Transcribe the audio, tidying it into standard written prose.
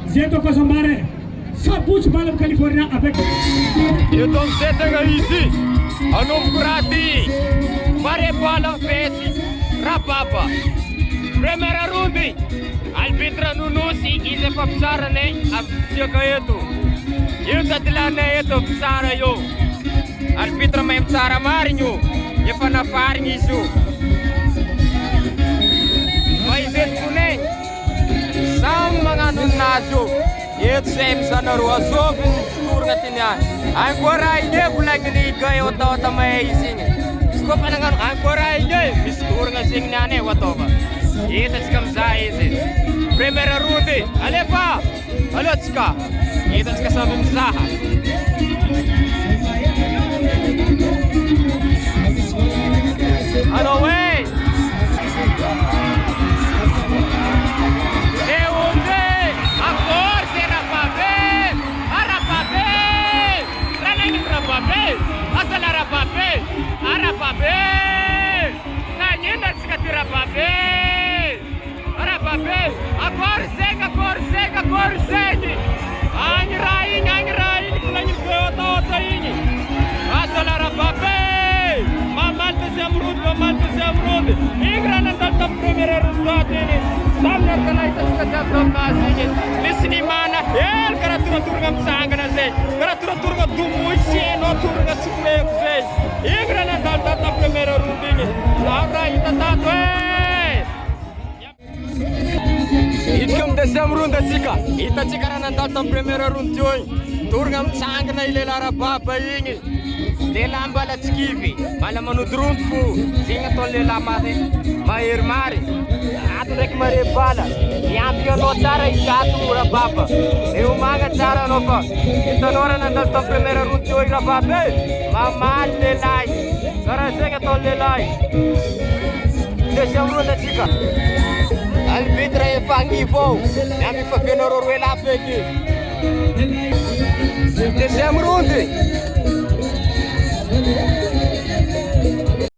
Zieto Kosombare, Sabuch Balam California avec. Então você tem ici, a novo grati, Mare Balam Fesi, Rapapa. Primeira rundi, arbitra Nunusi, Ize Papsara ne, Absioka Eto. Eu tatila ne Eto Psara yo. Arbitra Mem Sara Marinho, Yefana Farinho Isu. Mas Eto ne, Sam mga nunaso, Eto Sem Sanarua Sovin, Turgatinya. Ancora ide bulang ni kayo tawta may ising. Sko pa nangan ancora ide mistur nga sing nane watoba. Ita skam zaize. Primera rundi, alefa. Alotska. Ita ska sabim zaha. Ano way. Seunde, akor serapabe. Arapabe. Rapabe, asal Arapabe, Arapabe, nanyenda sikatira Arapabe, Arapabe, agora segue, anyirai, kulanya kota ini, asal Arapabe, mamalta zamrud, ingran antal primera ronda ini, sambil kena itu sikatira kasih, lisni mana, karatura turgam sangana se, karatura turgam dumui no turga suplek se, ingran antal primera ronda ini, abra ita tato Itkum desem runda sika, ita cikaran antal primera ronda turgam sangana ilelara baba ini, delam bala skivi, malam menudrun fu, singa tolle lamade, mair mari. Rek mare bala yang dia no cara ikatu ura baba eu manga cara no fa então ora na tal primeira runde ira baba mama le lai cara sega to le lai deixa um runde chica arbitra e fangi vo nami fa fenoro ruela feki deixa um runde